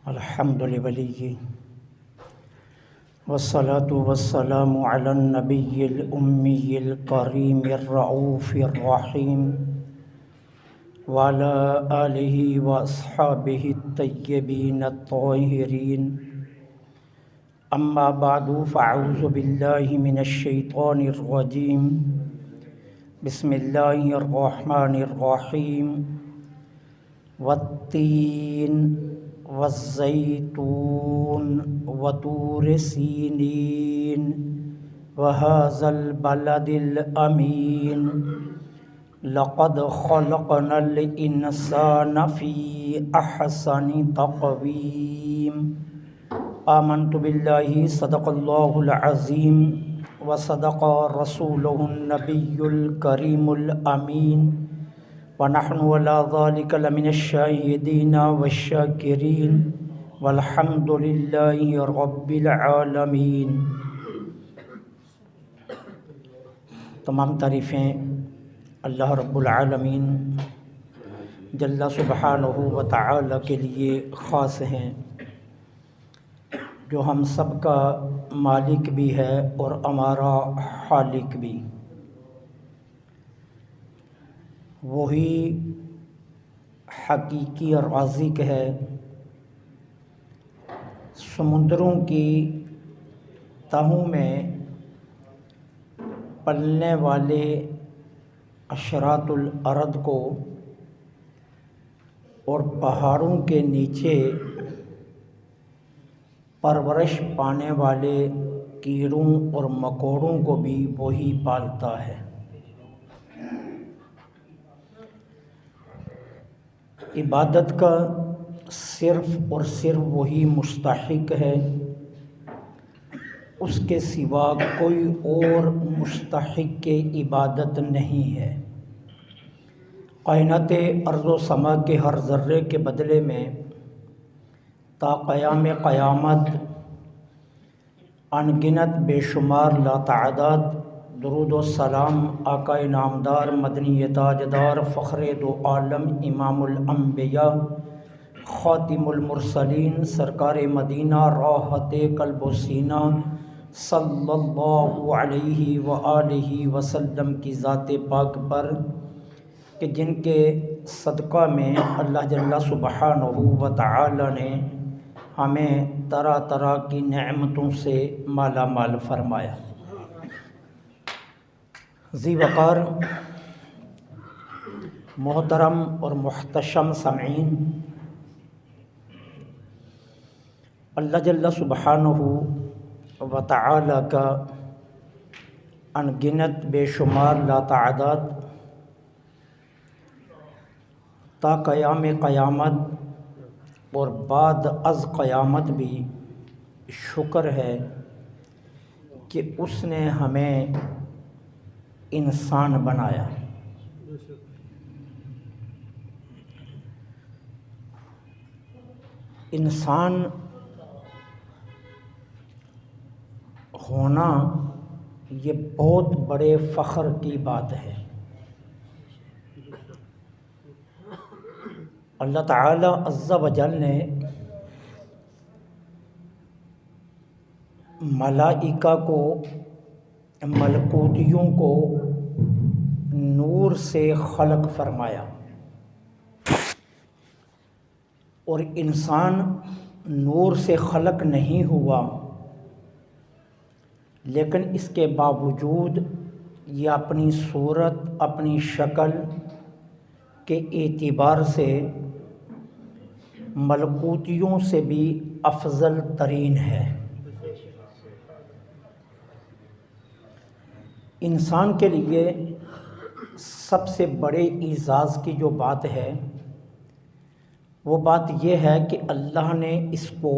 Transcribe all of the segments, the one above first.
الحمد للہ والصلاة والسلام علی النبی الأمی الکریم الرؤوف الرحیم وعلی آلہ واصحابہ الطیبین الطاہرین اما بعد فاعوذ باللہ من الشیطان الرجیم بسم اللہ الرحمن الرحیم والتین والزیتون وطور سینین وهذا البلد الامین لقد خلقنا الانسان فی احسن تقویم آمنت باللہ صدق اللہ العظیم وصدق رسولہ النبی الکریم الامین ونحن على ذلك لمن الشاهدين والشاکرین والحمد للہ رب العالمین۔ تمام تعریفیں اللہ رب العالمین جل سبحانہ و تعالی کے لیے خاص ہیں، جو ہم سب کا مالک بھی ہے اور ہمارا خالق بھی۔ وہی حقیقی اور رازق ہے، سمندروں کی تہوں میں پلنے والے اشراط الارض کو اور پہاڑوں کے نیچے پرورش پانے والے کیڑوں اور مکوڑوں کو بھی وہی پالتا ہے۔ عبادت کا صرف اور صرف وہی مستحق ہے، اس کے سوا کوئی اور مستحق کے عبادت نہیں ہے۔ کائنات ارض و سما کے ہر ذرے کے بدلے میں تا قیام قیامت ان گنت بے شمار لاتعداد درود و سلام آقا نامدار مدنی تاجدار فخر دو عالم امام الانبیاء خاتم المرسلین سرکار مدینہ راحت قلب و سینہ صلی اللہ علیہ وآلہ وسلم کی ذات پاک پر، کہ جن کے صدقہ میں اللہ جل سبحانہ و تعالی نے ہمیں طرح طرح کی نعمتوں سے مالا مال فرمایا۔ ذی وقار محترم اور محتشم سامعین، اللہ جل سبحانہ و تعالی کا ان گنت بے شمار لاتعداد تا قیام قیامت اور بعد از قیامت بھی شکر ہے کہ اس نے ہمیں انسان بنایا۔ انسان ہونا یہ بہت بڑے فخر کی بات ہے۔ اللہ تعالی عز و جل نے ملائکہ کو، ملکوتیوں کو نور سے خلق فرمایا، اور انسان نور سے خلق نہیں ہوا، لیکن اس کے باوجود یہ اپنی صورت، اپنی شکل کے اعتبار سے ملکوتیوں سے بھی افضل ترین ہے۔ انسان کے لیے سب سے بڑے اعزاز کی جو بات ہے، وہ بات یہ ہے کہ اللہ نے اس کو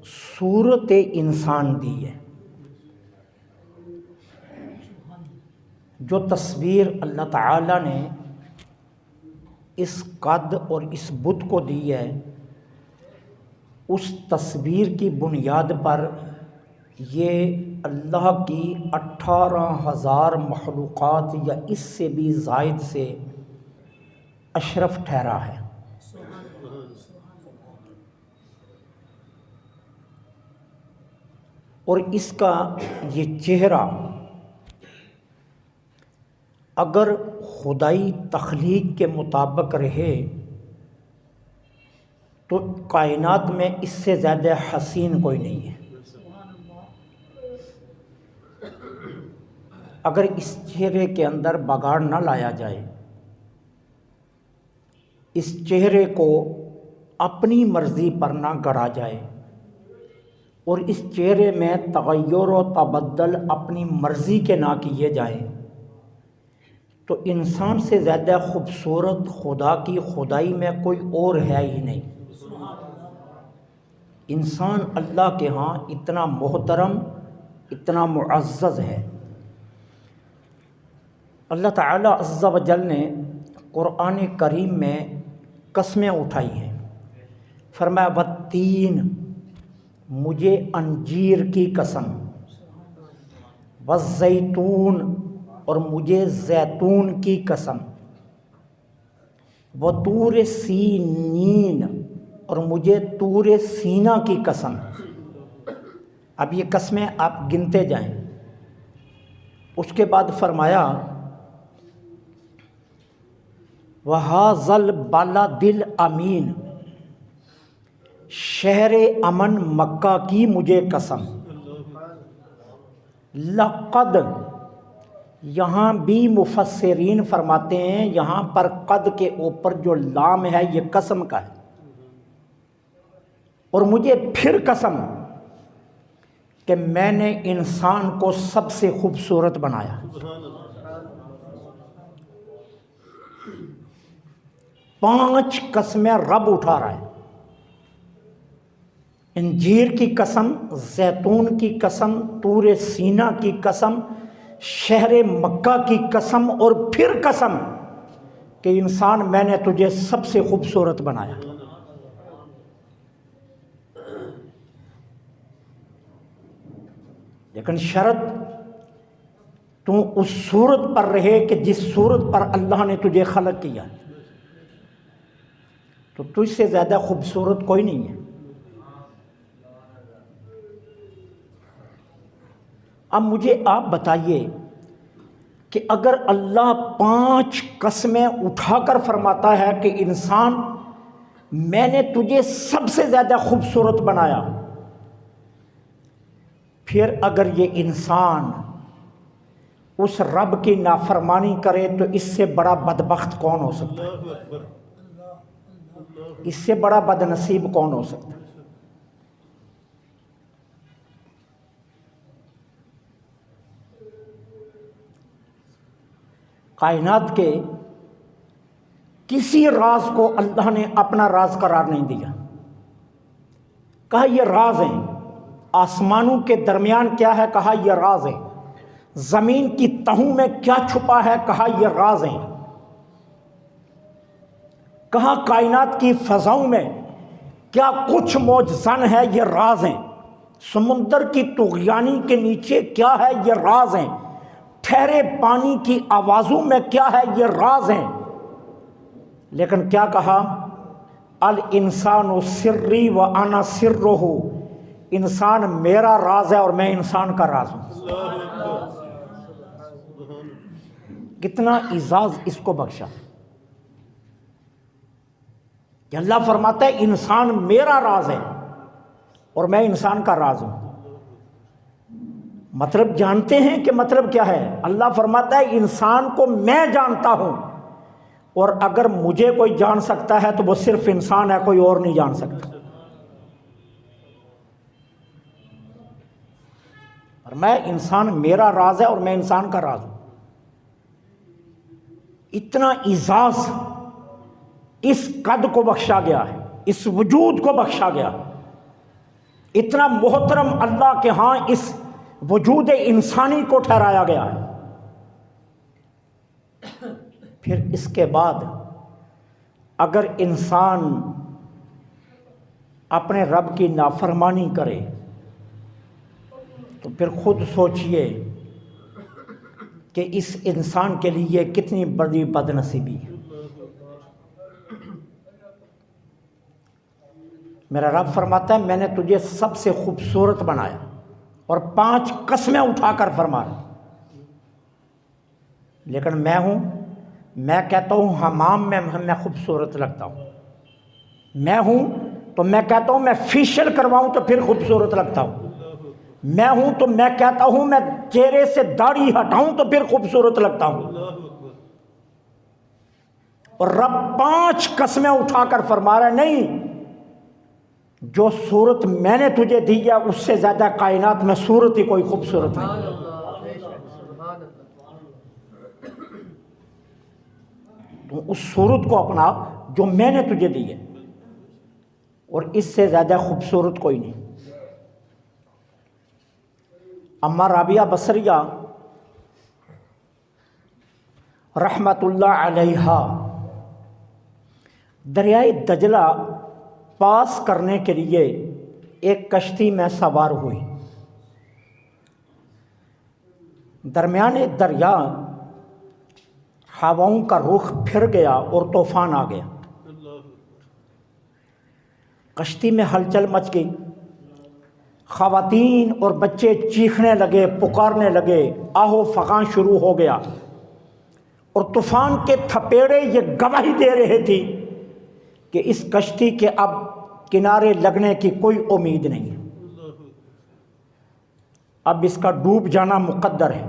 صورت انسان دی ہے۔ جو تصویر اللہ تعالی نے اس قد اور اس بت کو دی ہے، اس تصویر کی بنیاد پر یہ اللہ کی 18,000 مخلوقات یا اس سے بھی زائد سے اشرف ٹھہرا ہے۔ اور اس کا یہ چہرہ اگر خدائی تخلیق کے مطابق رہے تو کائنات میں اس سے زیادہ حسین کوئی نہیں ہے۔ اگر اس چہرے کے اندر بگاڑ نہ لایا جائے، اس چہرے کو اپنی مرضی پر نہ گڑھا جائے، اور اس چہرے میں تغیر و تبدل اپنی مرضی کے نہ کیے جائیں، تو انسان سے زیادہ خوبصورت خدا کی خدائی میں کوئی اور ہے ہی نہیں۔ انسان اللہ کے ہاں اتنا محترم، اتنا معزز ہے۔ اللہ تعالیٰ عز و جل نے قرآن کریم میں قسمیں اٹھائی ہیں۔ فرمایا والتین، مجھے انجیر کی قسم، والزیتون، اور مجھے زیتون کی قسم، وطور سینین، اور مجھے طور سینا کی قسم۔ اب یہ قسمیں آپ گنتے جائیں۔ اس کے بعد فرمایا وَهَذَا الْبَلَدِ الْأَمِينِ، شہر امن مکہ کی مجھے قسم۔ لقد، یہاں بھی مفسرین فرماتے ہیں یہاں پر قد کے اوپر جو لام ہے یہ قسم کا ہے، اور مجھے پھر قسم کہ میں نے انسان کو سب سے خوبصورت بنایا۔ 5 قسمیں رب اٹھا رہا ہے۔ انجیر کی قسم، زیتون کی قسم، طور سینا کی قسم، شہر مکہ کی قسم، اور پھر قسم کہ انسان میں نے تجھے سب سے خوبصورت بنایا۔ لیکن شرط تو اس صورت پر رہے کہ جس صورت پر اللہ نے تجھے خلق کیا، تو تجھ سے زیادہ خوبصورت کوئی نہیں ہے۔ اب مجھے آپ بتائیے کہ اگر اللہ 5 قسمیں اٹھا کر فرماتا ہے کہ انسان میں نے تجھے سب سے زیادہ خوبصورت بنایا، پھر اگر یہ انسان اس رب کی نافرمانی کرے تو اس سے بڑا بدبخت کون ہو سکتا ہے؟ اس سے بڑا بد نصیب کون ہو سکتا ہے؟ کائنات کے کسی راز کو اللہ نے اپنا راز قرار نہیں دیا۔ کہا یہ راز ہیں۔ آسمانوں کے درمیان کیا ہے؟ کہا یہ راز ہے۔ زمین کی تہوں میں کیا چھپا ہے؟ کہا یہ راز ہیں۔ کہا کائنات کی فضاؤں میں کیا کچھ موج زن ہے؟ یہ راز ہیں۔ سمندر کی طغیانی کے نیچے کیا ہے؟ یہ راز ہیں۔ ٹھہرے پانی کی آوازوں میں کیا ہے؟ یہ راز ہیں۔ لیکن کیا کہا؟ الانسان سری و انا سرہ، انسان میرا راز ہے اور میں انسان کا راز ہوں۔ کتنا اعزاز اس کو بخشا کہ اللہ فرماتا ہے انسان میرا راز ہے اور میں انسان کا راز ہوں۔ مطلب جانتے ہیں کہ مطلب کیا ہے؟ اللہ فرماتا ہے انسان کو میں جانتا ہوں، اور اگر مجھے کوئی جان سکتا ہے تو وہ صرف انسان ہے، کوئی اور نہیں جان سکتا۔ اور میں انسان میرا راز ہے اور میں انسان کا راز ہوں۔ اتنا اعزاز اس قد کو بخشا گیا ہے، اس وجود کو بخشا گیا۔ اتنا محترم اللہ کے ہاں اس وجود انسانی کو ٹھہرایا گیا ہے۔ پھر اس کے بعد اگر انسان اپنے رب کی نافرمانی کرے تو پھر خود سوچئے کہ اس انسان کے لیے کتنی بڑی بد نصیبی ہے۔ میرا رب فرماتا ہے میں نے تجھے سب سے خوبصورت بنایا، اور 5 قسمیں اٹھا کر فرما رہا. لیکن میں کہتا ہوں حمام میں خوبصورت لگتا ہوں. میں ہوں تو میں کہتا ہوں میں فیشل کرواؤں تو پھر خوبصورت لگتا ہوں. میں ہوں تو میں کہتا ہوں میں چہرے سے داڑھی ہٹاؤں تو پھر خوبصورت لگتا ہوں. اور رب 5 قسمیں اٹھا کر فرما رہا ہے نہیں، جو صورت میں نے تجھے دی ہے اس سے زیادہ کائنات میں صورت ہی کوئی خوبصورت نہیں. تو اس صورت کو اپنا جو میں نے تجھے دی ہے، اور اس سے زیادہ خوبصورت کوئی نہیں. اما رابعہ بصریہ رحمت اللہ علیہا دریائے دجلہ پاس کرنے کے لیے ایک کشتی میں سوار ہوئی. درمیان دریا ہواؤں کا رخ پھر گیا اور طوفان آ گیا. کشتی میں ہلچل مچ گئی. خواتین اور بچے چیخنے لگے، پکارنے لگے، آہو فغاں شروع ہو گیا. اور طوفان کے تھپیڑے یہ گواہی دے رہے تھے کہ اس کشتی کے اب کنارے لگنے کی کوئی امید نہیں ہے، اب اس کا ڈوب جانا مقدر ہے.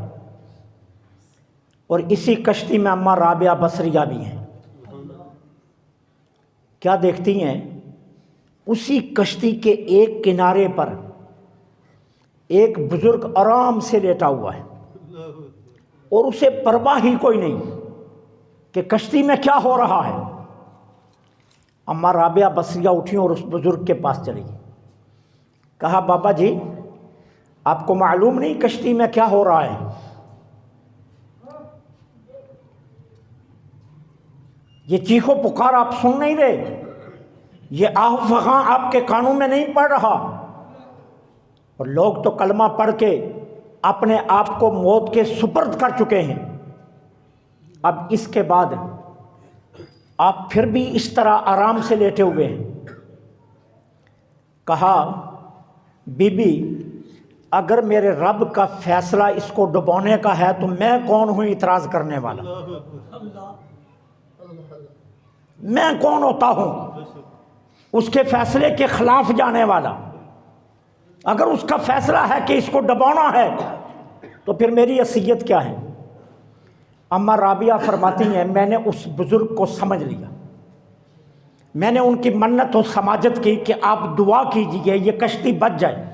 اور اسی کشتی میں اماں رابعہ بصریہ بھی ہیں. کیا دیکھتی ہیں؟ اسی کشتی کے ایک کنارے پر ایک بزرگ آرام سے لیٹا ہوا ہے اور اسے پرواہ ہی کوئی نہیں کہ کشتی میں کیا ہو رہا ہے. اماں رابعہ بصریہ اٹھی اور اس بزرگ کے پاس چلی گئی. کہا بابا جی آپ کو معلوم نہیں کشتی میں کیا ہو رہا ہے؟ یہ چیخو پکار آپ سن نہیں رہے؟ یہ آہ فغاں آپ کے کانوں میں نہیں پڑ رہا؟ اور لوگ تو کلمہ پڑھ کے اپنے آپ کو موت کے سپرد کر چکے ہیں، اب اس کے بعد آپ پھر بھی اس طرح آرام سے لیٹے ہوئے ہیں. کہا بی بی اگر میرے رب کا فیصلہ اس کو ڈبونے کا ہے تو میں کون ہوں اعتراض کرنے والا؟ میں کون ہوتا ہوں اس کے فیصلے کے خلاف جانے والا؟ اگر اس کا فیصلہ ہے کہ اس کو ڈبونا ہے تو پھر میری حیثیت کیا ہے؟ اماں رابعہ فرماتی ہیں میں نے اس بزرگ کو سمجھ لیا. میں نے ان کی منت و سماجت کی کہ آپ دعا کیجئے یہ کشتی بچ جائے.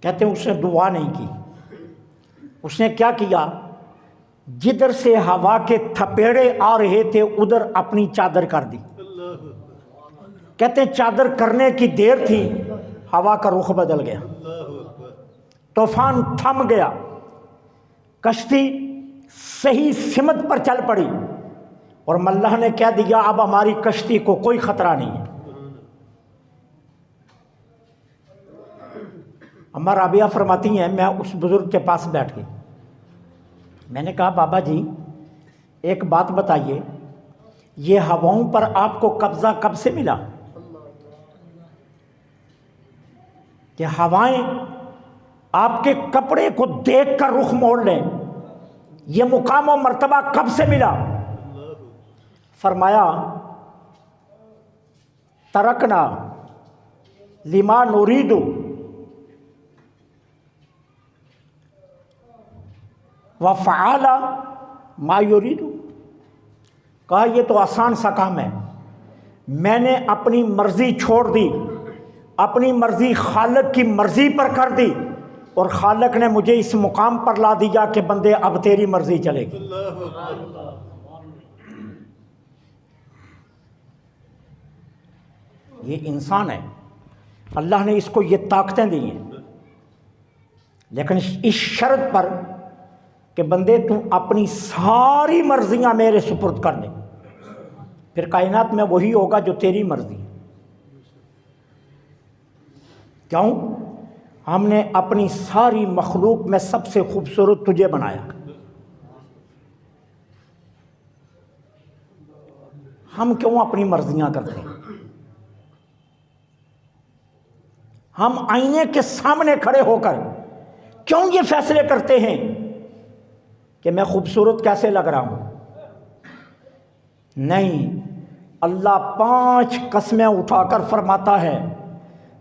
کہتے ہیں اس نے دعا نہیں کی. اس نے کیا کیا؟ جدھر سے ہوا کے تھپیڑے آ رہے تھے ادھر اپنی چادر کر دی. کہتے ہیں چادر کرنے کی دیر تھی ہوا کا رخ بدل گیا، طوفان تھم گیا، کشتی صحیح سمت پر چل پڑی اور ملح نے کہہ دیا اب ہماری کشتی کو کوئی خطرہ نہیں ہے. اماں رابعہ فرماتی ہیں میں اس بزرگ کے پاس بیٹھ گئی. میں نے کہا بابا جی ایک بات بتائیے، یہ ہواؤں پر آپ کو قبضہ کب سے ملا کہ ہوائیں آپ کے کپڑے کو دیکھ کر رخ موڑ لیں؟ یہ مقام و مرتبہ کب سے ملا؟ فرمایا ترکنا لما نرید وفعل ما یرید. کہا یہ تو آسان سا کام ہے، میں نے اپنی مرضی چھوڑ دی، اپنی مرضی خالق کی مرضی پر کر دی اور خالق نے مجھے اس مقام پر لا دیا کہ بندے اب تیری مرضی چلے گی. یہ انسان ہے، اللہ نے اس کو یہ طاقتیں دی ہیں، لیکن اس شرط پر کہ بندے تو اپنی ساری مرضیاں میرے سپرد کر دیں، پھر کائنات میں وہی ہوگا جو تیری مرضی ہے. کیوں؟ ہم نے اپنی ساری مخلوق میں سب سے خوبصورت تجھے بنایا. ہم کیوں اپنی مرضیاں کرتے ہیں؟ ہم آئینے کے سامنے کھڑے ہو کر کیوں یہ فیصلے کرتے ہیں کہ میں خوبصورت کیسے لگ رہا ہوں؟ نہیں، اللہ 5 قسمیں اٹھا کر فرماتا ہے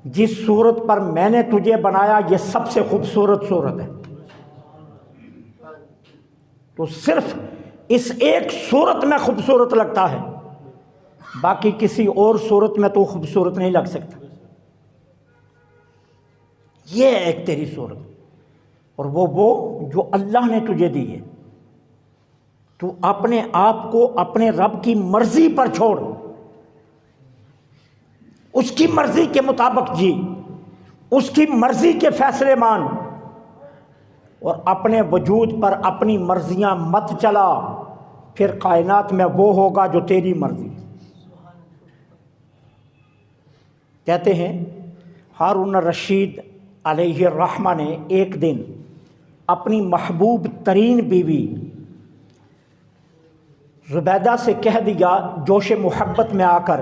جس صورت پر میں نے تجھے بنایا یہ سب سے خوبصورت صورت ہے، تو صرف اس ایک صورت میں خوبصورت لگتا ہے، باقی کسی اور صورت میں تو خوبصورت نہیں لگ سکتا۔ یہ ہے ایک تیری صورت، اور وہ جو اللہ نے تجھے دی ہے، تو اپنے آپ کو اپنے رب کی مرضی پر چھوڑ، اس کی مرضی کے مطابق جی، اس کی مرضی کے فیصلے مان، اور اپنے وجود پر اپنی مرضیاں مت چلا، پھر کائنات میں وہ ہوگا جو تیری مرضی۔ کہتے ہیں ہارون الرشید علیہ الرحمہ نے ایک دن اپنی محبوب ترین بیوی زبیدہ سے کہہ دیا جوش محبت میں آ کر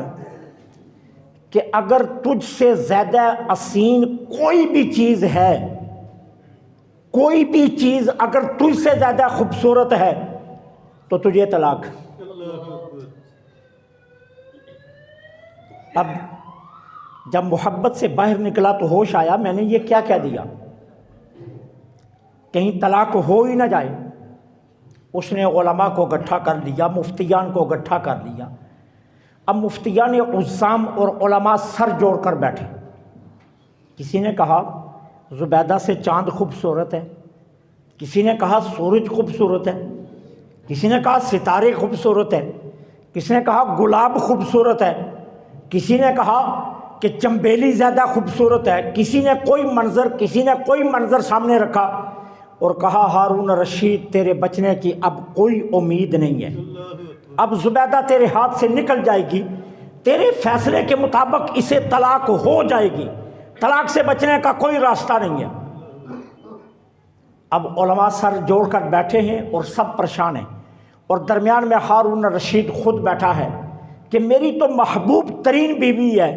کہ اگر تجھ سے زیادہ حسین کوئی بھی چیز ہے، کوئی بھی چیز اگر تجھ سے زیادہ خوبصورت ہے تو تجھے طلاق۔ اب جب محبت سے باہر نکلا تو ہوش آیا، میں نے یہ کیا کہہ دیا، کہیں طلاق ہو ہی نہ جائے۔ اس نے علماء کو اکٹھا کر لیا، مفتیان کو اکٹھا کر لیا۔ اب مفتیان عزام اور علماء سر جوڑ کر بیٹھے۔ کسی نے کہا زبیدہ سے چاند خوبصورت ہے، کسی نے کہا سورج خوبصورت ہے، کسی نے کہا ستارے خوبصورت ہے، کسی نے کہا گلاب خوبصورت ہے، کسی نے کہا کہ چمبیلی زیادہ خوبصورت ہے، کسی نے کوئی منظر سامنے رکھا اور کہا ہارون رشید تیرے بچنے کی اب کوئی امید نہیں ہے، اب زبیدہ تیرے ہاتھ سے نکل جائے گی، تیرے فیصلے کے مطابق اسے طلاق ہو جائے گی، طلاق سے بچنے کا کوئی راستہ نہیں ہے۔ اب علماء سر جوڑ کر بیٹھے ہیں اور سب پریشان ہیں، اور درمیان میں ہارون رشید خود بیٹھا ہے کہ میری تو محبوب ترین بیوی ہے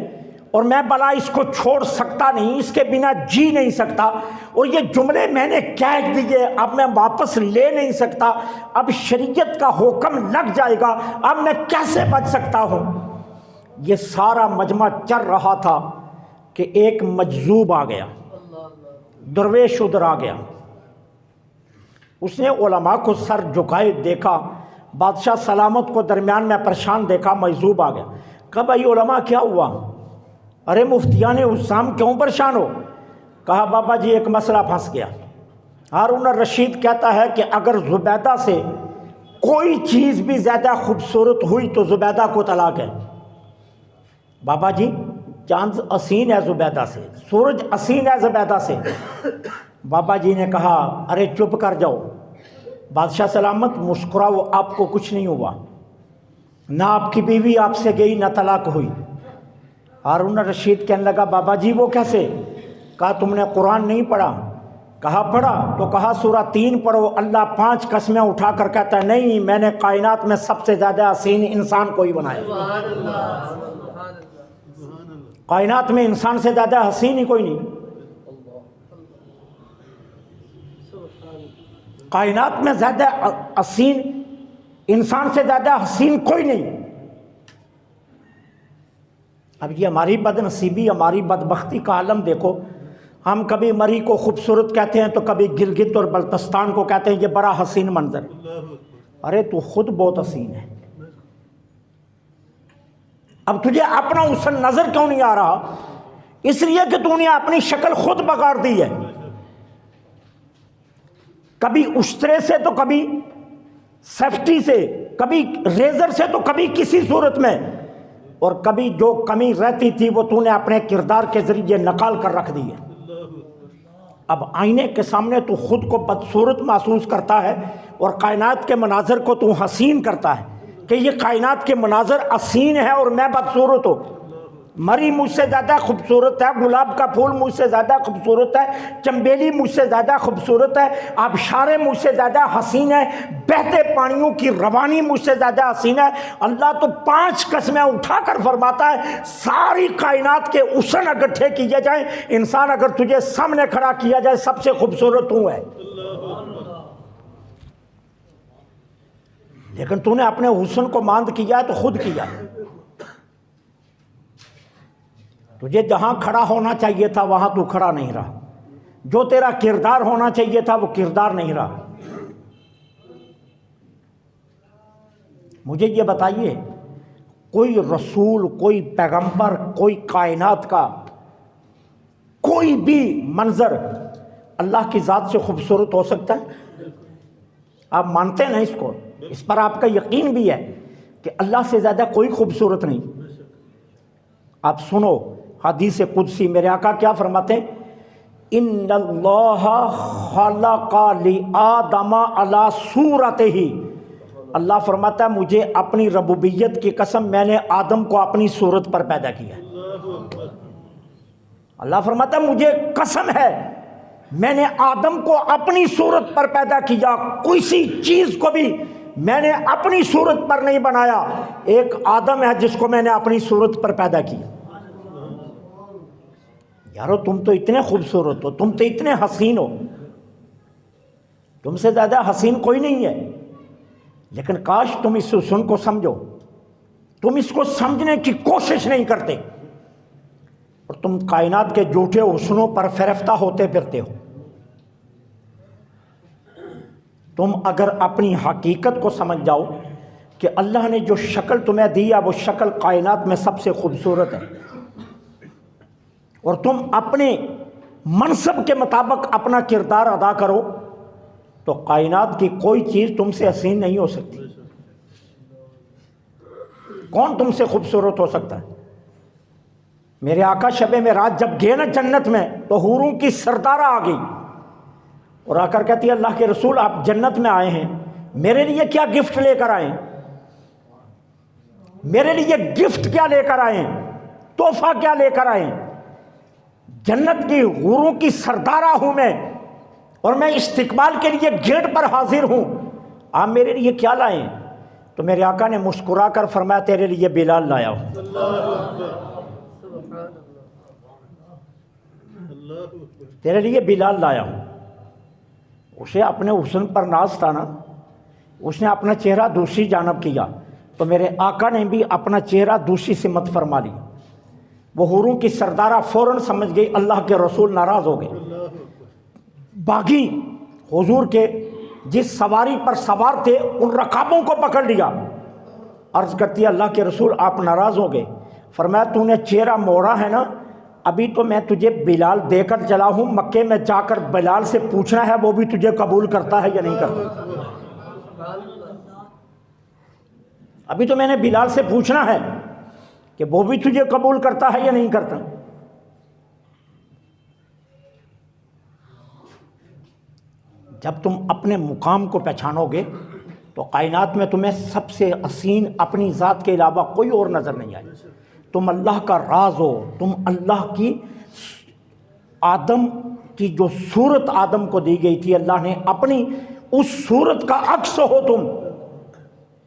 اور میں بلا اس کو چھوڑ سکتا نہیں، اس کے بنا جی نہیں سکتا، اور یہ جملے میں نے کہہ دیے اب میں واپس لے نہیں سکتا، اب شریعت کا حکم لگ جائے گا، اب میں کیسے بچ سکتا ہوں؟ یہ سارا مجمع چل رہا تھا کہ ایک مجذوب آ گیا، درویش ادھر آ گیا۔ اس نے علماء کو سر جھکائے دیکھا، بادشاہ سلامت کو درمیان میں پریشان دیکھا، مجذوب آ گیا۔ کہا بھائی علماء کیا ہوا؟ ارے مفتیان عزام کیوں پریشان ہو؟ کہا بابا جی ایک مسئلہ پھنس گیا۔ ہارون الرشید کہتا ہے کہ اگر زبیدہ سے کوئی چیز بھی زیادہ خوبصورت ہوئی تو زبیدہ کو طلاق ہے۔ بابا جی چاند حسین ہے زبیدہ سے، سورج حسین ہے زبیدہ سے۔ بابا جی نے کہا ارے چپ کر جاؤ، بادشاہ سلامت مسکراؤ، آپ کو کچھ نہیں ہوا، نہ آپ کی بیوی آپ سے گئی نہ طلاق ہوئی۔ ہارون الرشید کہنے لگا بابا جی وہ کیسے؟ کہا تم نے قرآن نہیں پڑھا؟ کہا پڑھا، تو کہا سورہ 3 پڑھو، اللہ 5 قسمیں اٹھا کر کہتا ہے نہیں میں نے کائنات میں سب سے زیادہ حسین انسان کو ہی بنایا، کائنات میں انسان سے زیادہ حسین ہی کوئی نہیں، کائنات میں زیادہ حسین انسان سے زیادہ حسین کوئی نہیں۔ اب یہ ہماری بد نصیبی، ہماری بدبختی کا عالم دیکھو، ہم کبھی مری کو خوبصورت کہتے ہیں تو کبھی گلگت اور بلتستان کو کہتے ہیں یہ بڑا حسین منظر، ارے تو خود بہت حسین ہے۔ اب تجھے اپنا حسن نظر کیوں نہیں آ رہا؟ اس لیے کہ تو نے اپنی شکل خود بگاڑ دی ہے، کبھی اشترے سے تو کبھی سیفٹی سے، کبھی ریزر سے تو کبھی کسی صورت میں، اور کبھی جو کمی رہتی تھی وہ تو نے اپنے کردار کے ذریعے نکال کر رکھ دی ہے۔ اب آئینے کے سامنے تو خود کو بدصورت محسوس کرتا ہے اور کائنات کے مناظر کو تو حسین کرتا ہے کہ یہ کائنات کے مناظر حسین ہے اور میں بدصورت ہوں۔ مری مجھ سے زیادہ خوبصورت ہے، گلاب کا پھول مجھ سے زیادہ خوبصورت ہے، چنبیلی مجھ سے زیادہ خوبصورت ہے، آبشاریں مجھ سے زیادہ حسین ہے، بہتے پانیوں کی روانی مجھ سے زیادہ حسین ہے۔ اللہ تو 5 قسمیں اٹھا کر فرماتا ہے ساری کائنات کے حسن اکٹھے کیے جائیں، انسان اگر تجھے سامنے کھڑا کیا جائے سب سے خوبصورت ہوں ہے، لیکن تو نے اپنے حسن کو ماند کیا ہے تو خود کیا ہے۔ تجھے جہاں کھڑا ہونا چاہیے تھا وہاں تو کھڑا نہیں رہا، جو تیرا کردار ہونا چاہیے تھا وہ کردار نہیں رہا۔ مجھے یہ بتائیے کوئی رسول، کوئی پیغمبر، کوئی کائنات کا کوئی بھی منظر اللہ کی ذات سے خوبصورت ہو سکتا ہے؟ آپ مانتے ہیں نا اس کو، اس پر آپ کا یقین بھی ہے کہ اللہ سے زیادہ کوئی خوبصورت نہیں۔ آپ سنو حدیث قدسی، میرے آقا کیا فرماتے ہیں؟ ان اللہ خلق لآدم علی صورتہ، اللہ فرماتا ہے مجھے اپنی ربوبیت کی قسم میں نے آدم کو اپنی صورت پر پیدا کیا۔ اللہ فرماتا ہے مجھے قسم ہے میں نے آدم کو اپنی صورت پر پیدا کیا، کسی چیز کو بھی میں نے اپنی صورت پر نہیں بنایا، ایک آدم ہے جس کو میں نے اپنی صورت پر پیدا کیا۔ یارو تم تو اتنے خوبصورت ہو، تم تو اتنے حسین ہو، تم سے زیادہ حسین کوئی نہیں ہے، لیکن کاش تم اس حسن کو سمجھو، تم اس کو سمجھنے کی کوشش نہیں کرتے، اور تم کائنات کے جھوٹے حسنوں پر فرفتہ ہوتے پھرتے ہو۔ تم اگر اپنی حقیقت کو سمجھ جاؤ کہ اللہ نے جو شکل تمہیں دی ہے وہ شکل کائنات میں سب سے خوبصورت ہے، اور تم اپنے منصب کے مطابق اپنا کردار ادا کرو تو کائنات کی کوئی چیز تم سے حسین نہیں ہو سکتی۔ کون تم سے خوبصورت ہو سکتا ہے؟ میرے آقا شب معراج جب گئے نا جنت میں تو حوروں کی سردارہ آ گئی اور آ کر کہتی ہے اللہ کے رسول آپ جنت میں آئے ہیں، میرے لیے کیا گفٹ لے کر آئے ہیں؟ میرے لیے گفٹ کیا لے کر آئے ہیں؟ تحفہ کیا لے کر آئے ہیں؟ جنت کی حوروں کی سردارہ ہوں میں، اور میں استقبال کے لیے گیٹ پر حاضر ہوں، آپ میرے لیے کیا لائے ہیں؟ تو میرے آقا نے مسکرا کر فرمایا تیرے لیے بلال لایا ہوں۔ تیرے لیے بلال لایا ہوں۔ اسے اپنے حسن پر ناز تھا نا، اس نے اپنا چہرہ دوسری جانب کیا، تو میرے آقا نے بھی اپنا چہرہ دوسری سمت فرما لی۔ وہ حوروں کی سردارہ فوراً سمجھ گئی اللہ کے رسول ناراض ہو گئے، باغی حضور کے جس سواری پر سوار تھے ان رکابوں کو پکڑ لیا، عرض کرتی ہے اللہ کے رسول آپ ناراض ہو گئے؟ فرمایا تو نے چہرہ موڑا ہے نا، ابھی تو میں تجھے بلال دے کر چلا ہوں، مکے میں جا کر بلال سے پوچھنا ہے وہ بھی تجھے قبول کرتا ہے یا نہیں کرتا۔ ابھی تو میں نے بلال سے پوچھنا ہے کہ وہ بھی تجھے قبول کرتا ہے یا نہیں کرتا۔ جب تم اپنے مقام کو پہچانو گے تو کائنات میں تمہیں سب سے حسین اپنی ذات کے علاوہ کوئی اور نظر نہیں آئے۔ تم اللہ کا راز ہو، تم اللہ کی آدم کی جو صورت آدم کو دی گئی تھی اللہ نے اپنی اس صورت کا عکس ہو،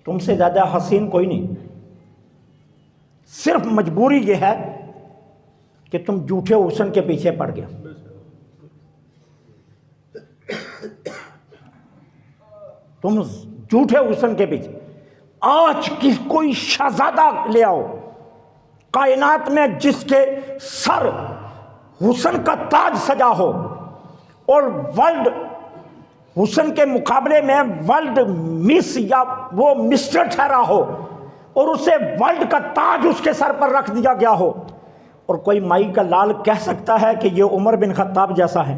تم سے زیادہ حسین کوئی نہیں۔ صرف مجبوری یہ ہے کہ تم جھوٹے حسن کے پیچھے پڑ گئے۔ تم جھوٹے حسن کے پیچھے، آج کوئی شہزادہ لے آؤ کائنات میں جس کے سر حسن کا تاج سجا ہو اور ورلڈ حسن کے مقابلے میں ورلڈ مس یا وہ مسٹر ٹھہرا ہو اور اسے ورلڈ کا تاج اس کے سر پر رکھ دیا گیا ہو، اور کوئی مائی کا لال کہہ سکتا ہے کہ یہ عمر بن خطاب جیسا ہے؟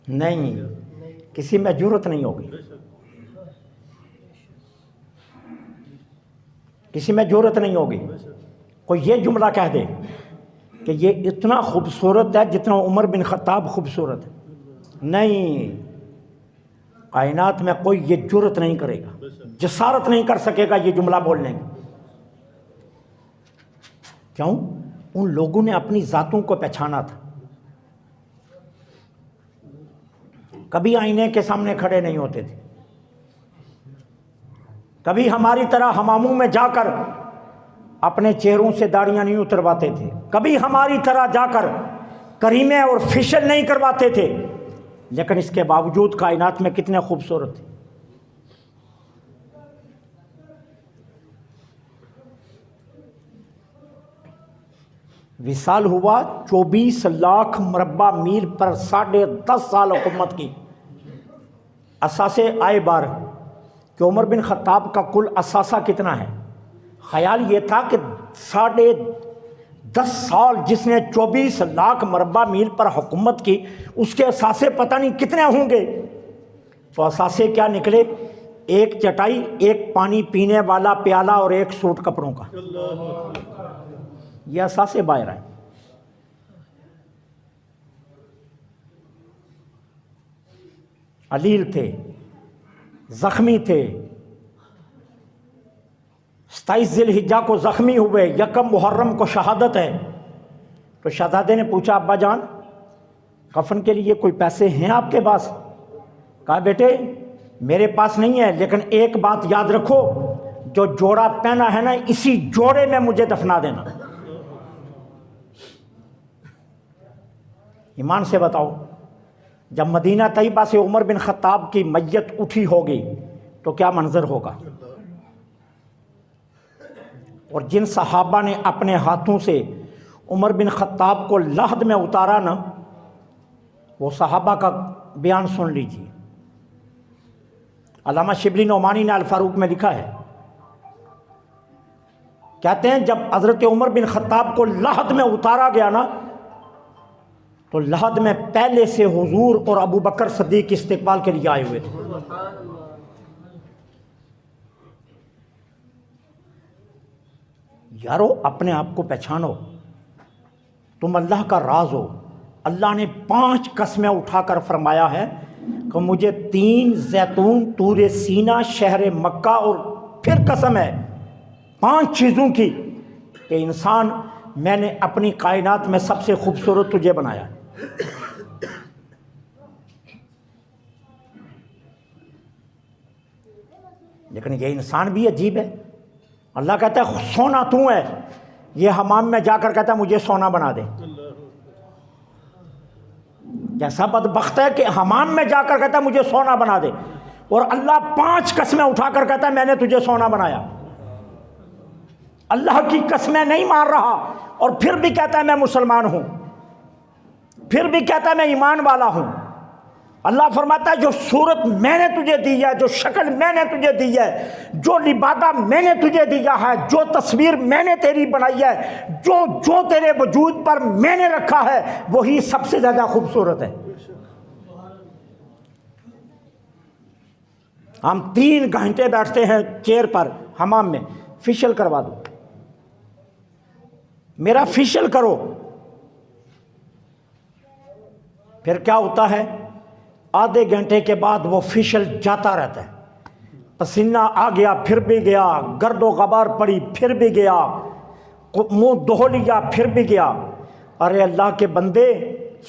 نہیں، کسی میں جرأت نہیں ہوگی، کسی میں جرأت نہیں ہوگی کوئی یہ جملہ کہہ دے کہ یہ اتنا خوبصورت ہے جتنا عمر بن خطاب خوبصورت ہے۔ نہیں، کائنات میں کوئی یہ جرأت نہیں کرے گا، جسارت نہیں کر سکے گا یہ جملہ بولنے کی۔ کیوں؟ ان لوگوں نے اپنی ذاتوں کو پہچانا تھا. کبھی آئینے کے سامنے کھڑے نہیں ہوتے تھے، کبھی ہماری طرح حماموں میں جا کر اپنے چہروں سے داڑیاں نہیں اترواتے تھے، کبھی ہماری طرح جا کر کریمے اور فیشل نہیں کرواتے تھے، لیکن اس کے باوجود کائنات میں کتنے خوبصورت تھے. وصال ہوا 24 لاکھ مربع میل پر 10.5 سال حکومت کی. اثاثے آئے بار کہ عمر بن خطاب کا کل اثاثہ کتنا ہے. خیال یہ تھا کہ 10.5 سال جس نے 24 لاکھ مربع میل پر حکومت کی، اس کے اثاثے پتہ نہیں کتنے ہوں گے. تو اثاثے کیا نکلے؟ ایک چٹائی، ایک پانی پینے والا پیالہ اور ایک سوٹ کپڑوں کا. یہ اثاثے باہر آئے. علیل تھے، زخمی تھے. 27 ذی الحجہ کو زخمی ہوئے، 1 محرم کو شہادت ہے. تو شہزادے نے پوچھا ابا جان کفن کے لیے کوئی پیسے ہیں آپ کے پاس؟ کہا بیٹے میرے پاس نہیں ہے، لیکن ایک بات یاد رکھو، جو جوڑا پہنا ہے نا اسی جوڑے میں مجھے دفنا دینا. ایمان سے بتاؤ، جب مدینہ طیبہ سے عمر بن خطاب کی میت اٹھی ہوگی تو کیا منظر ہوگا؟ اور جن صحابہ نے اپنے ہاتھوں سے عمر بن خطاب کو لحد میں اتارا نا، وہ صحابہ کا بیان سن لیجیے. علامہ شبلی نعمانی نے الفاروق میں لکھا ہے، کہتے ہیں جب حضرت عمر بن خطاب کو لحد میں اتارا گیا نا، تو لحد میں پہلے سے حضور اور ابو بکر صدیق استقبال کے لیے آئے ہوئے تھے. یارو اپنے آپ کو پہچانو، تم اللہ کا راز ہو. اللہ نے 5 قسمیں اٹھا کر فرمایا ہے کہ مجھے 3 زیتون، طور سینا، شہر مکہ، اور پھر قسم ہے 5 چیزوں کی کہ انسان میں نے اپنی کائنات میں سب سے خوبصورت تجھے بنایا. لیکن یہ انسان بھی عجیب ہے. اللہ کہتا ہے سونا تو ہے، یہ حمام میں جا کر کہتا ہے مجھے سونا بنا دے. کیسا بدبخت ہے کہ حمام میں جا کر کہتا ہے مجھے سونا بنا دے، اور اللہ 5 قسمیں اٹھا کر کہتا ہے میں نے تجھے سونا بنایا. اللہ کی قسمیں نہیں مان رہا اور پھر بھی کہتا ہے میں مسلمان ہوں، پھر بھی کہتا ہے میں ایمان والا ہوں. اللہ فرماتا ہے جو صورت میں نے تجھے دی ہے، جو شکل میں نے تجھے دی ہے، جو لبادہ میں نے تجھے دیا ہے، جو تصویر میں نے تیری بنائی ہے، جو تیرے وجود پر میں نے رکھا ہے، وہی سب سے زیادہ خوبصورت ہے. ہم 3 گھنٹے بیٹھتے ہیں چیئر پر حمام میں، فیشل کروا دو، میرا فیشل کرو. پھر کیا ہوتا ہے؟ آدھے گھنٹے کے بعد وہ فیشل جاتا رہتا ہے. پسینہ آ گیا پھر بھی گیا، گرد و غبار پڑی پھر بھی گیا، منہ دھو لیا پھر بھی گیا. ارے اللہ کے بندے،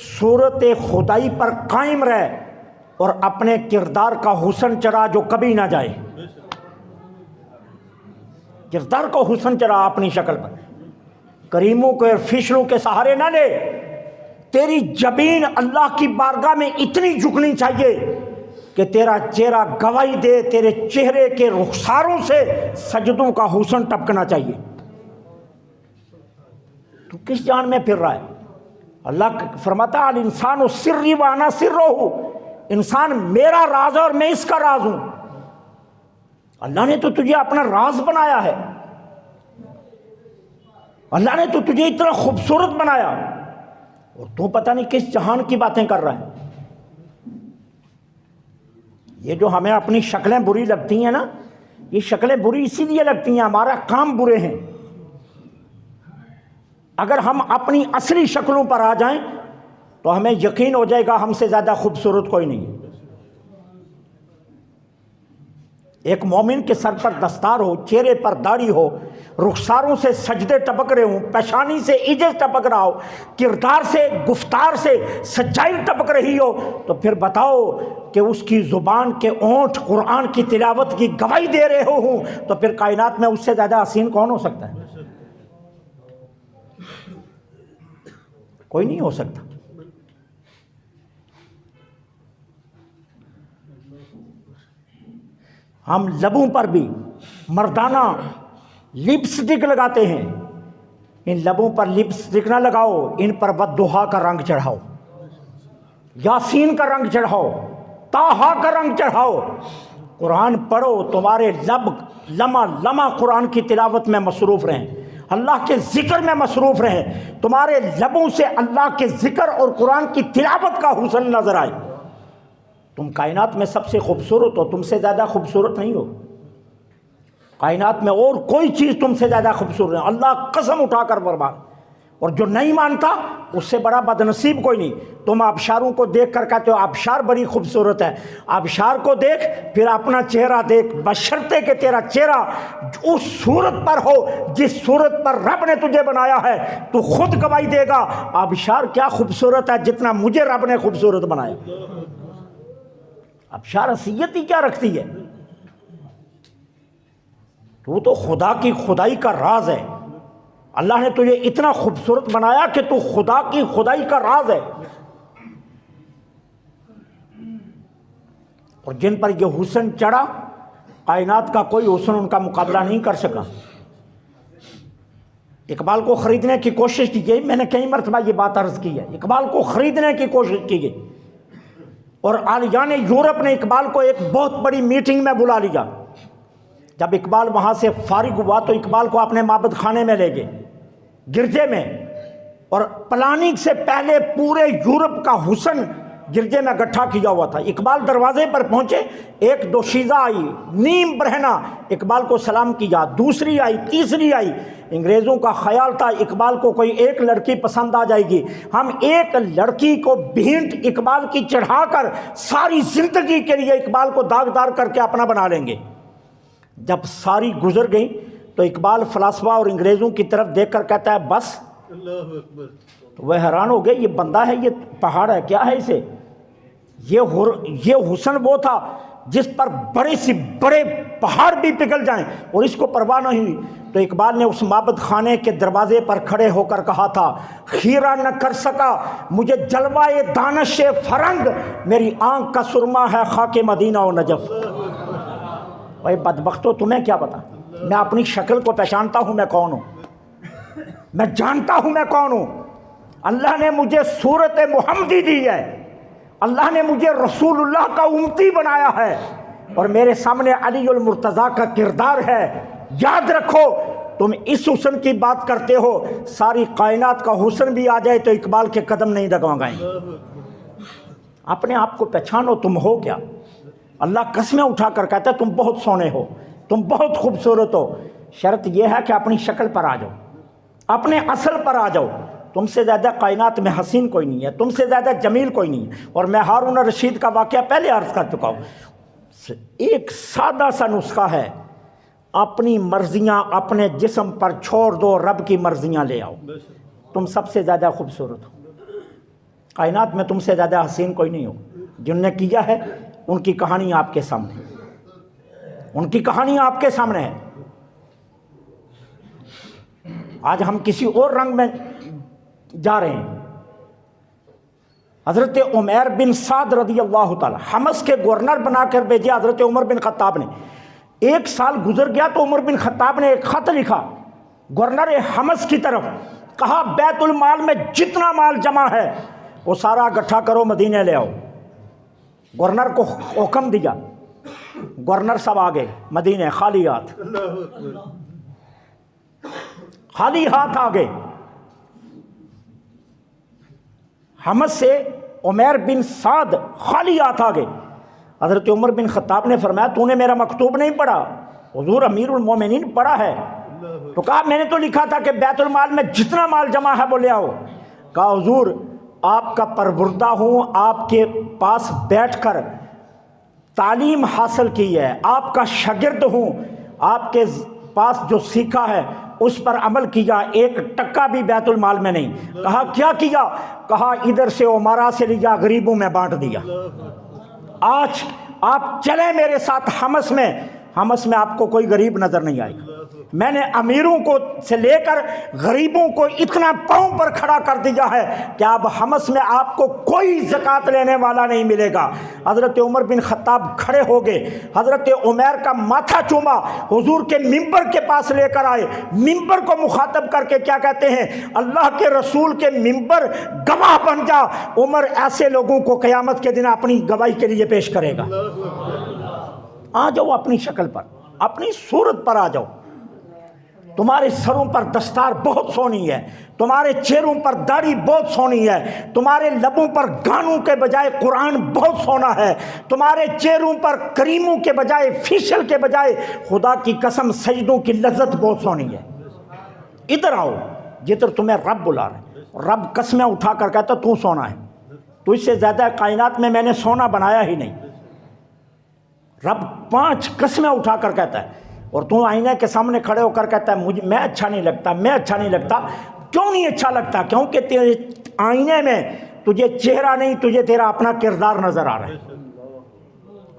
صورت خدائی پر قائم رہ اور اپنے کردار کا حسن چرا جو کبھی نہ جائے. کردار کو حسن چرا اپنی شکل پر، کریموں کے اور فیشلوں کے سہارے نہ لے. تیری جبین اللہ کی بارگاہ میں اتنی جھکنی چاہیے کہ تیرا چہرہ گواہی دے، تیرے چہرے کے رخساروں سے سجدوں کا حسن ٹپکنا چاہیے. تو کس جان میں پھر رہا ہے؟ اللہ فرماتا ہے الانسان سری وانا سرہ، انسان میرا راز ہے اور میں اس کا راز ہوں. اللہ نے تو تجھے اپنا راز بنایا ہے، اللہ نے تو تجھے اتنا خوبصورت بنایا، اور تو پتہ نہیں کس جہان کی باتیں کر رہا ہے. یہ جو ہمیں اپنی شکلیں بری لگتی ہیں نا، یہ شکلیں بری اسی لیے لگتی ہیں، ہمارا کام برے ہیں. اگر ہم اپنی اصلی شکلوں پر آ جائیں تو ہمیں یقین ہو جائے گا ہم سے زیادہ خوبصورت کوئی نہیں. ایک مومن کے سر پر دستار ہو، چہرے پر داڑھی ہو، رخساروں سے سجدے ٹپک رہے ہوں، پیشانی سے عجز ٹپک رہا ہو، کردار سے گفتار سے سچائی ٹپک رہی ہو، تو پھر بتاؤ کہ اس کی زبان کے اونٹ قرآن کی تلاوت کی گواہی دے رہے ہوں، تو پھر کائنات میں اس سے زیادہ حسین کون ہو سکتا ہے؟ کوئی نہیں ہو سکتا۔ ہم لبوں پر بھی مردانہ لپسٹک لگاتے ہیں، ان لبوں پر لپسٹک نہ لگاؤ، ان پر والضحیٰ کا رنگ چڑھاؤ، یاسین کا رنگ چڑھاؤ، طٰہٰ کا رنگ چڑھاؤ، قرآن پڑھو، تمہارے لب لمحہ لمحہ قرآن کی تلاوت میں مصروف رہیں، اللہ کے ذکر میں مصروف رہیں، تمہارے لبوں سے اللہ کے ذکر اور قرآن کی تلاوت کا حسن نظر آئے۔ تم کائنات میں سب سے خوبصورت ہو، تم سے زیادہ خوبصورت نہیں ہو، کائنات میں اور کوئی چیز تم سے زیادہ خوبصورت ہے، اللہ قسم اٹھا کر برباد۔ اور جو نہیں مانتا اس سے بڑا بدنصیب کوئی نہیں۔ تم آبشاروں کو دیکھ کر کہتے ہو آبشار بڑی خوبصورت ہے، آبشار کو دیکھ پھر اپنا چہرہ دیکھ، بشرطے کہ تیرا چہرہ اس صورت پر ہو جس صورت پر رب نے تجھے بنایا ہے، تو خود گواہی دے گا آبشار کیا خوبصورت ہے جتنا مجھے رب نے خوبصورت بنایا۔ آبشار حیثیت ہی کیا رکھتی ہے؟ تو خدا کی خدائی کا راز ہے، اللہ نے تجھے اتنا خوبصورت بنایا کہ تو خدا کی خدائی کا راز ہے۔ اور جن پر یہ حسن چڑھا، کائنات کا کوئی حسن ان کا مقابلہ نہیں کر سکا۔ اقبال کو خریدنے کی کوشش کی گئی، میں نے کئی مرتبہ یہ بات عرض کی ہے، اقبال کو خریدنے کی کوشش کی گئی، اور عالیان یورپ نے اقبال کو ایک بہت بڑی میٹنگ میں بلا لیا۔ جب اقبال وہاں سے فارغ ہوا تو اقبال کو اپنے معبد خانے میں لے گئے، گرجے میں، اور پلاننگ سے پہلے پورے یورپ کا حسن گرجے میں اکٹھا کیا ہوا تھا۔ اقبال دروازے پر پہنچے، ایک دوشیزہ آئی نیم برہنہ، اقبال کو سلام کیا، دوسری آئی، تیسری آئی۔ انگریزوں کا خیال تھا اقبال کو کوئی ایک لڑکی پسند آ جائے گی، ہم ایک لڑکی کو بھینٹ اقبال کی چڑھا کر ساری زندگی کے لیے اقبال کو داغدار کر کے اپنا بنا لیں گے۔ جب ساری گزر گئیں تو اقبال فلاسفہ اور انگریزوں کی طرف دیکھ کر کہتا ہے بس۔ تو وہ حیران ہو گئے، یہ بندہ ہے، یہ پہاڑ ہے، کیا ہے اسے؟ یہ حسن وہ تھا جس پر بڑے سے بڑے پہاڑ بھی پگھل جائیں اور اس کو پرواہ نہیں ہوئی۔ تو اقبال نے اس معبد خانے کے دروازے پر کھڑے ہو کر کہا تھا، خیرہ نہ کر سکا مجھے جلوائے دانش فرنگ، میری آنکھ کا سرما ہے خاک مدینہ و نجف۔ اے بدبختو، تمہیں کیا پتا؟ میں اپنی شکل کو پہچانتا ہوں میں کون ہوں، میں جانتا ہوں میں کون ہوں۔ اللہ نے مجھے صورت محمدی دی ہے، اللہ نے مجھے رسول اللہ کا امتی بنایا ہے، اور میرے سامنے علی المرتضیٰ کا کردار ہے۔ یاد رکھو، تم اس حسن کی بات کرتے ہو، ساری کائنات کا حسن بھی آ جائے تو اقبال کے قدم نہیں ڈگمگائیں۔ اپنے آپ کو پہچانو، تم ہو کیا؟ اللہ قسمیں اٹھا کر کہتا ہے تم بہت سونے ہو، تم بہت خوبصورت ہو، شرط یہ ہے کہ اپنی شکل پر آ جاؤ، اپنے اصل پر آ جاؤ۔ تم سے زیادہ کائنات میں حسین کوئی نہیں ہے، تم سے زیادہ جمیل کوئی نہیں ہے۔ اور میں ہارون رشید کا واقعہ پہلے عرض کر چکا ہوں، ایک سادہ سا نسخہ ہے، اپنی مرضیاں اپنے جسم پر چھوڑ دو، رب کی مرضیاں لے آؤ، تم سب سے زیادہ خوبصورت ہو۔ کائنات میں تم سے زیادہ حسین کوئی نہیں ہو۔ جن نے کیا ہے ان کی کہانی آپ کے سامنے، ان کی کہانی آپ کے سامنے ہے۔ آج ہم کسی اور رنگ میں جا رہے ہیں۔ حضرت عمیر بن سعد رضی اللہ تعالی حمص کے گورنر بنا کر بھیجے حضرت عمر بن خطاب نے۔ ایک سال گزر گیا تو عمر بن خطاب نے ایک خط لکھا گورنر حمص کی طرف، کہا بیت المال میں جتنا مال جمع ہے وہ سارا اکٹھا کرو، مدینے لے آؤ۔ گورنر کو حکم دیا، گورنر سب آگے مدینے خالی ہاتھ، خالی ہاتھ آگے۔ حمص سے عمیر بن سعد خالی ہاتھ آگے۔ حضرت عمر بن خطاب نے فرمایا تو نے میرا مکتوب نہیں پڑھا؟ حضور امیر المومنین پڑھا ہے۔ تو کہا میں نے تو لکھا تھا کہ بیت المال میں جتنا مال جمع ہے وہ لے آؤ۔ کہا حضور آپ کا پروردہ ہوں، آپ کے پاس بیٹھ کر تعلیم حاصل کی ہے، آپ کا شاگرد ہوں، آپ کے پاس جو سیکھا ہے اس پر عمل کیا، 1 ٹکا بھی بیت المال میں نہیں۔ کہا کیا کیا؟ کہا ادھر سے عمرا سے لیا، غریبوں میں بانٹ دیا۔ آج آپ چلیں میرے ساتھ حمص میں آپ کو کوئی غریب نظر نہیں آئے گا۔ میں نے امیروں کو سے لے کر غریبوں کو اتنا پاؤں پر کھڑا کر دیا ہے کہ اب حمص میں آپ کو کوئی زکوٰۃ لینے والا نہیں ملے گا۔ حضرت عمر بن خطاب کھڑے ہو گئے، حضرت عمیر کا ماتھا چوما، حضور کے ممبر کے پاس لے کر آئے، ممبر کو مخاطب کر کے کیا کہتے ہیں؟ اللہ کے رسول کے ممبر گواہ بن جا۔ عمر ایسے لوگوں کو قیامت کے دن اپنی گواہی کے لیے پیش کرے گا۔ آ جاؤ اپنی شکل پر، اپنی صورت پر آ جاؤ۔ تمہارے سروں پر دستار بہت سونی ہے، تمہارے چہروں پر داڑھی بہت سونی ہے، تمہارے لبوں پر گانوں کے بجائے قرآن بہت سونا ہے، تمہارے چہروں پر کریموں کے بجائے فیشل کے بجائے خدا کی قسم سجدوں کی لذت بہت سونی ہے۔ ادھر آؤ جدھر تمہیں رب بلا رہے ہیں۔ رب قسمیں اٹھا کر کہتا تو سونا ہے، تو اس سے زیادہ کائنات میں نے سونا بنایا ہی نہیں۔ رب 5 قسمیں اٹھا کر کہتا ہے، اور تو آئینے کے سامنے کھڑے ہو کر کہتا ہے میں اچھا نہیں لگتا، میں اچھا نہیں لگتا۔ کیوں نہیں اچھا لگتا؟ کیونکہ تیرے آئینے میں تجھے چہرہ نہیں، تجھے تیرا اپنا کردار نظر آ رہا ہے۔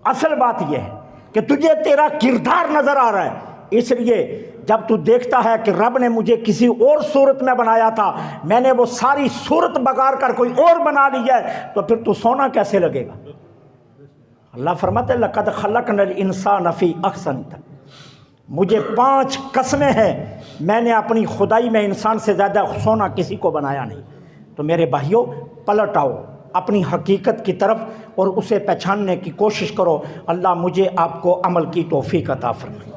اصل بات یہ ہے کہ تجھے تیرا کردار نظر آ رہا ہے۔ اس لیے جب تو دیکھتا ہے کہ رب نے مجھے کسی اور صورت میں بنایا تھا، میں نے وہ ساری صورت بگاڑ کر کوئی اور بنا لی ہے، تو پھر تو سونا کیسے لگے گا؟ اللہ فرماتے ہیں لَقَدْ خَلَقْنَا الْإِنسَانَ فِي أَحْسَنِ تَقْوِيمٍ۔ مجھے 5 قسمیں ہیں، میں نے اپنی خدائی میں انسان سے زیادہ سونا کسی کو بنایا نہیں۔ تو میرے بھائیوں، پلٹ آؤ اپنی حقیقت کی طرف اور اسے پہچاننے کی کوشش کرو۔ اللہ مجھے آپ کو عمل کی توفیق عطا فرمائے۔